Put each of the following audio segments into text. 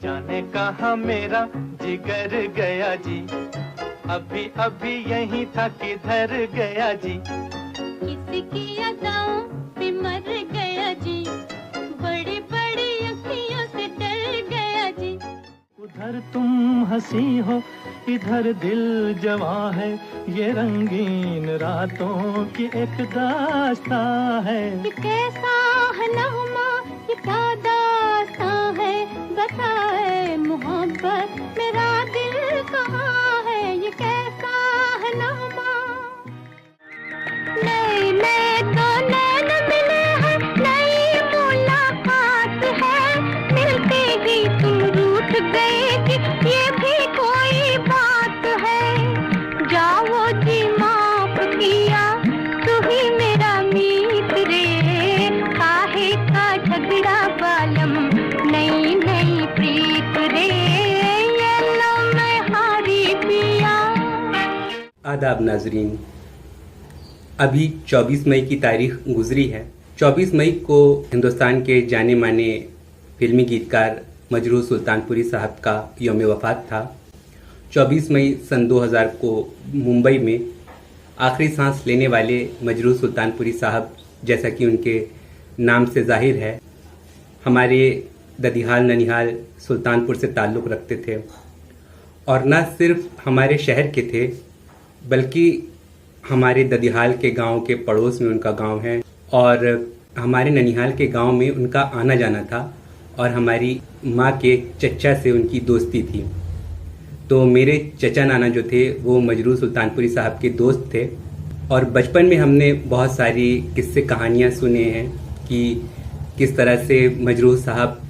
जाने कहाँ मेरा जिगर गया जी, अभी अभी यहीं था किधर गया जी। किसकी अदाओं पे मर गया जी, बड़ी बड़ी अखियों से डर गया जी। उधर तुम हंसी हो इधर दिल जवां है, ये रंगीन रातों की एक दास्तां है। ये कैसा है नगमा, ये क्या दास्तां है, बताए मोहब्बत मेरा दिल कहाँ है। ये कैसा है नगमा। नए नए तो नैन मिले हैं, नई मुलाकात है, मिलते ही तुम रूठ गए कि ये भी कोई बात है। जाओ जी माफ किया, तू ही मेरा मीत रे, काहे का झगड़ा बालम, नई नई प्रीत रे, ये लो मैं हारी पिया। आदाब नाजरीन, अभी 24 मई की तारीख गुजरी है। 24 मई को हिंदुस्तान के जाने माने फिल्मी गीतकार मजरूह सुल्तानपुरी साहब का यौम वफ़ात था। 24 मई सन 2000 को मुंबई में आखिरी सांस लेने वाले मजरूह सुल्तानपुरी साहब, जैसा कि उनके नाम से जाहिर है, हमारे ददिहाल ननिहाल सुल्तानपुर से ताल्लुक़ रखते थे। और न सिर्फ हमारे शहर के थे, बल्कि हमारे ददिहाल के गांव के पड़ोस में उनका गांव है, और हमारे ननिहाल के गांव में उनका आना जाना था, और हमारी माँ के चचा से उनकी दोस्ती थी। तो मेरे चचा नाना जो थे वो मजरूह सुल्तानपुरी साहब के दोस्त थे, और बचपन में हमने बहुत सारी किस्से कहानियाँ सुने हैं कि किस तरह से मजरूह साहब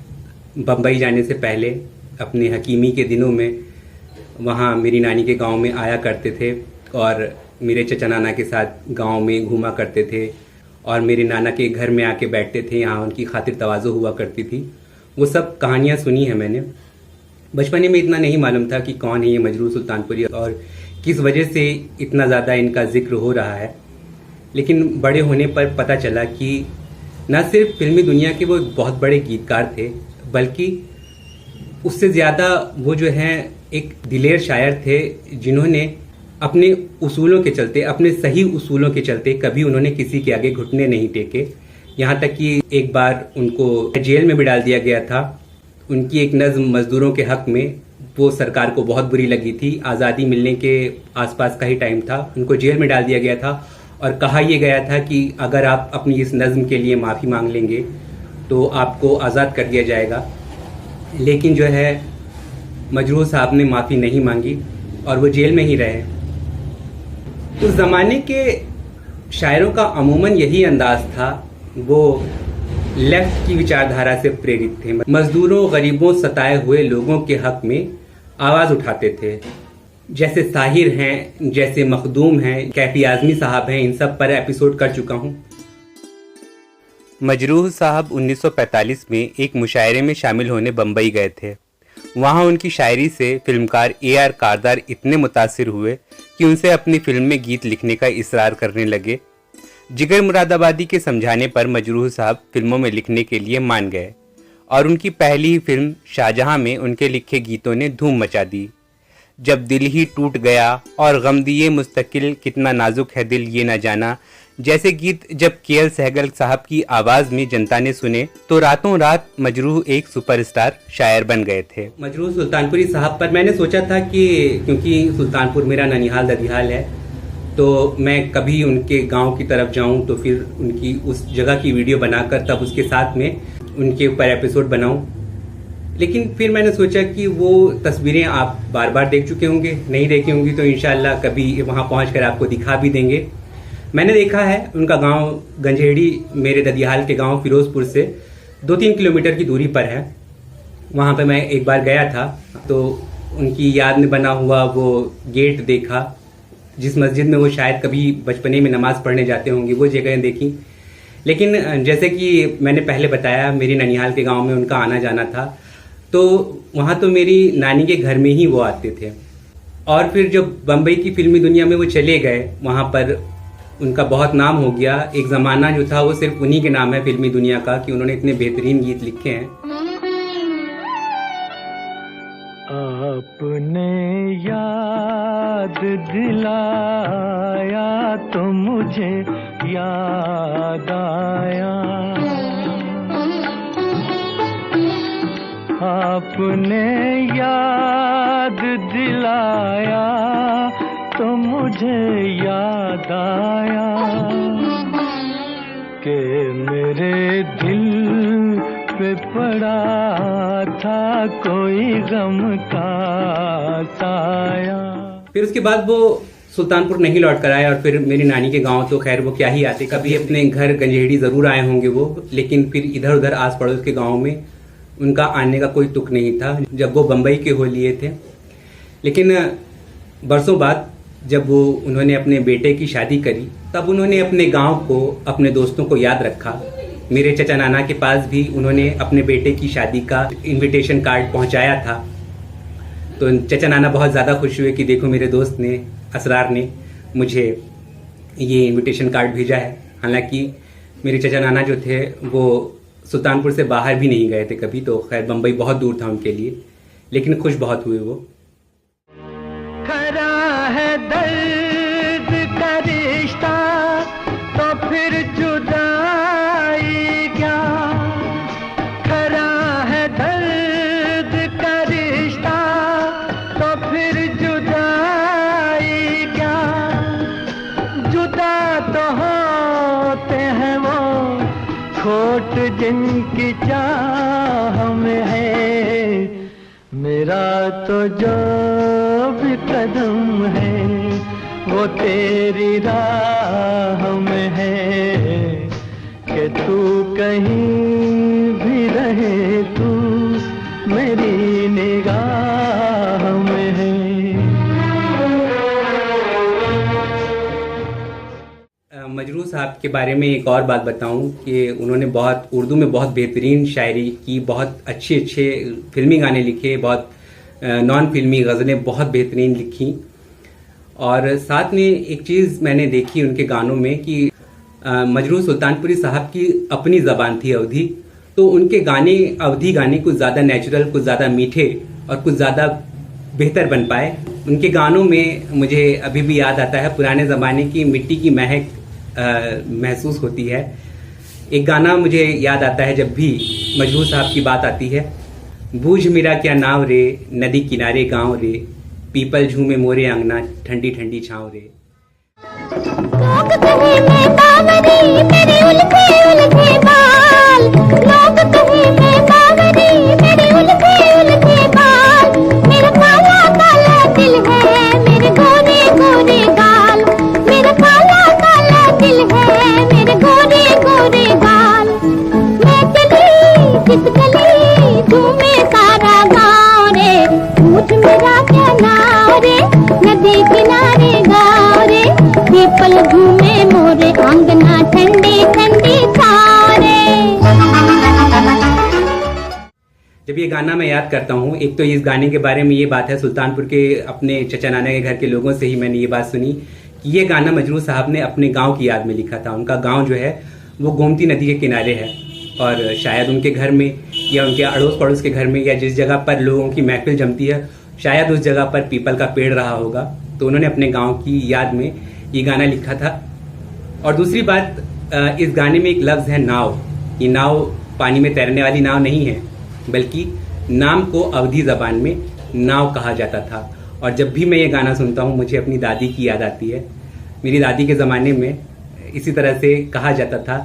बम्बई जाने से पहले अपने हकीमी के दिनों में वहाँ मेरी नानी के गांव में आया करते थे, और मेरे चचा नाना के साथ गांव में घूमा करते थे, और मेरे नाना के घर में आके बैठते थे, यहाँ उनकी खातिर तवाज़ो हुआ करती थी। वो सब कहानियाँ सुनी हैं मैंने। बचपन में इतना नहीं मालूम था कि कौन है ये मजरूह सुल्तानपुरी और किस वजह से इतना ज़्यादा इनका जिक्र हो रहा है। लेकिन बड़े होने पर पता चला कि न सिर्फ फिल्मी दुनिया के वो बहुत बड़े गीतकार थे, बल्कि उससे ज़्यादा वो जो हैं एक दिलेर शायर थे, जिन्होंने अपने उसूलों के चलते, अपने सही उसूलों के चलते कभी उन्होंने किसी के आगे घुटने नहीं टेके। यहाँ तक कि एक बार उनको जेल में भी डाल दिया गया था। उनकी एक नज़्म मज़दूरों के हक़ में, वो सरकार को बहुत बुरी लगी थी। आज़ादी मिलने के आसपास का ही टाइम था, उनको जेल में डाल दिया गया था, और कहा यह गया था कि अगर आप अपनी इस नज़्म के लिए माफ़ी मांग लेंगे तो आपको आज़ाद कर दिया जाएगा। लेकिन जो है मजरूह साहब ने माफ़ी नहीं मांगी और वो जेल में ही रहे। उस ज़माने के शायरों का अमूमन यही अंदाज था, वो लेफ्ट की विचारधारा से प्रेरित थे। मजदूरों, गरीबों, सताए हुए लोगों के हक में आवाज़ उठाते थे। जैसे साहिर हैं, जैसे मखदूम हैं, कैफी आज़मी साहब हैं, इन सब पर एपिसोड कर चुका हूँ। मजरूह साहब 1945 में एक मुशायरे में शामिल होने बम्बई गए थे। वहाँ उनकी शायरी से फिल्मकार AR कारदार इतने मुतासिर हुए कि उनसे अपनी फिल्म में गीत लिखने का इसरार करने लगे। जिगर मुरादाबादी के समझाने पर मजरूह साहब फिल्मों में लिखने के लिए मान गए, और उनकी पहली ही फिल्म शाहजहां में उनके लिखे गीतों ने धूम मचा दी। जब दिल ही टूट गया और गम दिए मुस्तकिल, कितना नाजुक है दिल ये ना जाना, जैसे गीत जब KL सहगल साहब की आवाज़ में जनता ने सुने तो रातों रात मजरूह एक सुपरस्टार शायर बन गए थे। मजरूह सुल्तानपुरी साहब पर मैंने सोचा था कि क्योंकि सुल्तानपुर मेरा ननिहाल ददिहाल है, तो मैं कभी उनके गांव की तरफ जाऊं तो फिर उनकी उस जगह की वीडियो बनाकर तब उसके साथ में उनके ऊपर एपिसोड बनाऊं। लेकिन फिर मैंने सोचा कि वो तस्वीरें आप बार बार देख चुके होंगे, नहीं देखी होंगी तो इंशाल्लाह कभी वहाँ पहुँचकर आपको दिखा भी देंगे। मैंने देखा है उनका गांव गंजेड़ी मेरे ददिहाल के गांव फिरोजपुर से 2-3 किलोमीटर की दूरी पर है। वहाँ पे मैं एक बार गया था तो उनकी याद में बना हुआ वो गेट देखा, जिस मस्जिद में वो शायद कभी बचपने में नमाज़ पढ़ने जाते होंगे, वो जगह देखी। लेकिन जैसे कि मैंने पहले बताया, मेरे ननिहाल के गांव में उनका आना जाना था, तो वहाँ तो मेरी नानी के घर में ही वो आते थे। और फिर जब बम्बई की फिल्मी दुनिया में वो चले गए, वहाँ पर उनका बहुत नाम हो गया। एक ज़माना जो था वो सिर्फ उन्हीं के नाम है फिल्मी दुनिया का, कि उन्होंने इतने बेहतरीन गीत लिखे हैं। आपने याद दिलाया तो मुझे याद आया, आपने याद दिलाया तो मुझे याद आया कि मेरे दिल पे पड़ा था कोई गम का साया। फिर उसके बाद वो सुल्तानपुर नहीं लौट कर आए और फिर मेरी नानी के गांव तो खैर वो क्या ही आते, कभी अपने घर गंजेड़ी जरूर आए होंगे वो, लेकिन फिर इधर उधर आस पड़ोस के गांव में उनका आने का कोई तुक नहीं था जब वो बम्बई के हो लिए थे। लेकिन बरसों बाद जब वो उन्होंने अपने बेटे की शादी करी तब उन्होंने अपने गांव को, अपने दोस्तों को याद रखा। मेरे चचा नाना के पास भी उन्होंने अपने बेटे की शादी का इनविटेशन कार्ड पहुंचाया था। तो चचा नाना बहुत ज़्यादा खुश हुए कि देखो मेरे दोस्त ने, असरार ने मुझे ये इनविटेशन कार्ड भेजा है। हालांकि मेरे चचा नाना जो थे वो सुल्तानपुर से बाहर भी नहीं गए थे कभी, तो खैर बम्बई बहुत दूर था उनके लिए, लेकिन खुश बहुत हुए वो। खरा है दर्द का रिश्ता तो फिर जुदाई क्या, खरा है दर्द का रिश्ता तो फिर जुदाई क्या, जुदा तो होते हैं वो खोट जिनकी चाह में है, मेरा तो जो भी कदम है वो तेरी राह में है, कि तू कहीं भी रहे तू मेरी निगाह में है। मजरूह साहब के बारे में एक और बात बताऊं कि उन्होंने बहुत उर्दू में बहुत बेहतरीन शायरी की, बहुत अच्छे अच्छे फिल्मी गाने लिखे, बहुत नॉन फिल्मी गज़लें बहुत बेहतरीन लिखी। और साथ में एक चीज़ मैंने देखी उनके गानों में कि मजरूह सुल्तानपुरी साहब की अपनी ज़बान थी अवधी, तो उनके गाने अवधी गाने कुछ ज़्यादा नेचुरल, कुछ ज़्यादा मीठे और कुछ ज़्यादा बेहतर बन पाए। उनके गानों में मुझे अभी भी याद आता है पुराने ज़माने की मिट्टी की महक महसूस होती है। एक गाना मुझे याद आता है जब भी मजरूह साहब की बात आती है, बूझ मेरा क्या नाव रे, नदी किनारे गांव रे, पीपल झूमे मोरे अंगना, ठंडी ठंडी छाँव रे। लोग कहे मैं बावरी, मेरे उलझे उलझे बाल, लोग कहे मैं बावरी, मेरे उलझे उलझे बाल, मेरा काला काला दिल है, मेरे गोरे गोरे गाल, मेरा काला काला दिल है, मेरे गोरे गोरे गाल। मैं चली जिस गली झूमे सारा गाँव रे, पूछ मेरा क्या नाम रे, नदी किनारे गाँव रे, पीपल घूमे मोरे आंगना, ठंडी ठंडी छाँव रे। जब ये गाना मैं याद करता हूँ, एक तो इस गाने के बारे में ये बात है, सुल्तानपुर के अपने चचा नाना के घर के लोगों से ही मैंने ये बात सुनी कि ये गाना मजरूह साहब ने अपने गांव की याद में लिखा था। उनका गांव जो है वो गोमती नदी के किनारे है और शायद उनके घर में या उनके अड़ोस पड़ोस के घर में या जिस जगह पर लोगों की महफिल जमती है शायद उस जगह पर पीपल का पेड़ रहा होगा, तो उन्होंने अपने गाँव की याद में ये गाना लिखा था। और दूसरी बात, इस गाने में एक लफ्ज़ है नाव। ये नाव पानी में तैरने वाली नाव नहीं है, बल्कि नाम को अवधी ज़बान में नाव कहा जाता था। और जब भी मैं ये गाना सुनता हूँ मुझे अपनी दादी की याद आती है। मेरी दादी के ज़माने में इसी तरह से कहा जाता था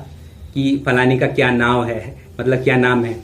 कि फलाने का क्या नाव है, मतलब क्या नाम है।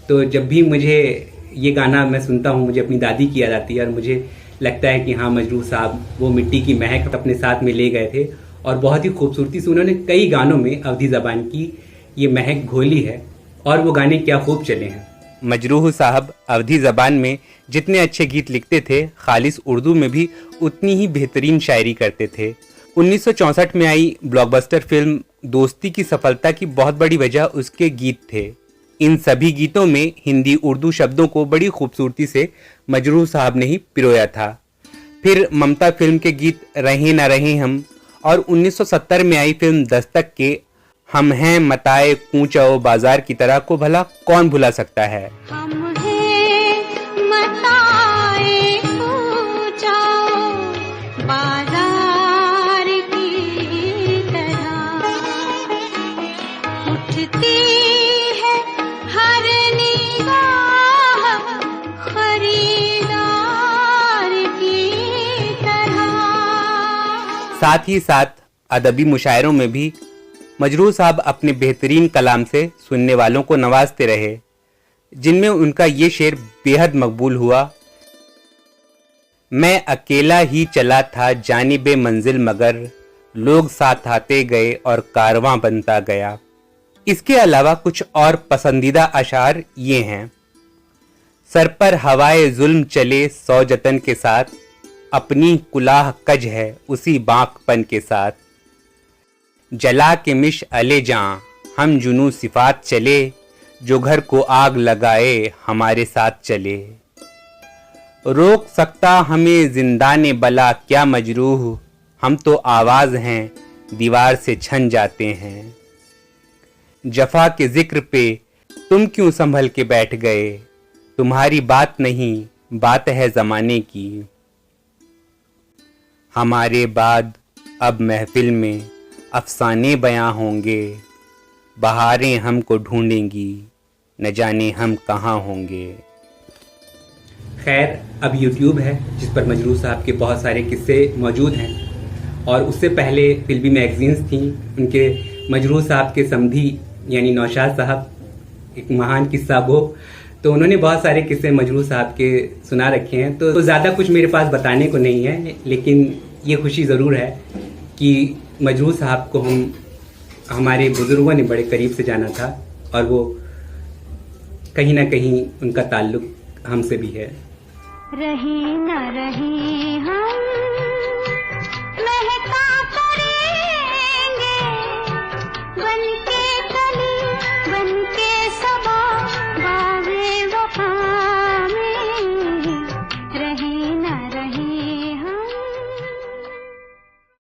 तो जब भी मुझे ये गाना मैं सुनता हूँ मुझे अपनी दादी की याद आती है और मुझे लगता है कि हाँ, मजरूह साहब वो मिट्टी की महक अपने साथ में ले गए थे और बहुत ही खूबसूरती से उन्होंने कई गानों में अवधी ज़बान की ये महक घोली है और वो गाने क्या खूब चले हैं। मजरूह साहब अवधी ज़बान में जितने अच्छे गीत लिखते थे, खालिस उर्दू में भी उतनी ही बेहतरीन शायरी करते थे। 1964 में आई ब्लॉकबस्टर फिल्म दोस्ती की सफलता की बहुत बड़ी वजह उसके गीत थे। इन सभी गीतों में हिंदी उर्दू शब्दों को बड़ी खूबसूरती से मजरूह साहब ने ही पिरोया था। फिर ममता फिल्म के गीत रहे न रहे हम और 1970 में आई फिल्म दस्तक के हम हैं मताए कूचो बाजार की तरह को भला कौन भुला सकता है। हम हैं मताए साथ ही साथ अदबी मुशायरों में भी मजरूह साहब अपने बेहतरीन कलाम से सुनने वालों को नवाजते रहे, जिनमें उनका ये शेर बेहद मकबूल हुआ। मैं अकेला ही चला था जानिबे मंजिल, मगर लोग साथ आते गए और कारवां बनता गया। इसके अलावा कुछ और पसंदीदा अशार ये हैं। सर पर हवाए जुल्म चले 100 जतन के साथ, अपनी कुलाह कज है उसी बांकपन के साथ। जला के मिश अले जां हम जुनू सिफात चले, जो घर को आग लगाए हमारे साथ चले। रोक सकता हमें जिंदाने बला क्या मजरूह, हम तो आवाज हैं दीवार से छन जाते हैं। जफा के जिक्र पे तुम क्यों संभल के बैठ गए, तुम्हारी बात नहीं बात है जमाने की। हमारे बाद अब महफिल में अफसाने बयां होंगे, बहारें हमको ढूंढेंगी न जाने हम कहाँ होंगे। खैर, अब YouTube है जिस पर मजरूह साहब के बहुत सारे किस्से मौजूद हैं, और उससे पहले फिल्मी मैगजीन्स थीं। उनके मजरूह साहब के समधी यानी नौशाद साहब एक महान किस्सा गो, तो उन्होंने बहुत सारे किस्से मजरूह साहब के सुना रखे हैं। तो ज़्यादा कुछ मेरे पास बताने को नहीं है, लेकिन ये खुशी ज़रूर है कि मजरूह साहब को हमारे बुजुर्गों ने बड़े करीब से जाना था, और वो कहीं ना कहीं उनका ताल्लुक हमसे भी है। रही न रही हम महका करेंगे, बन के कली बन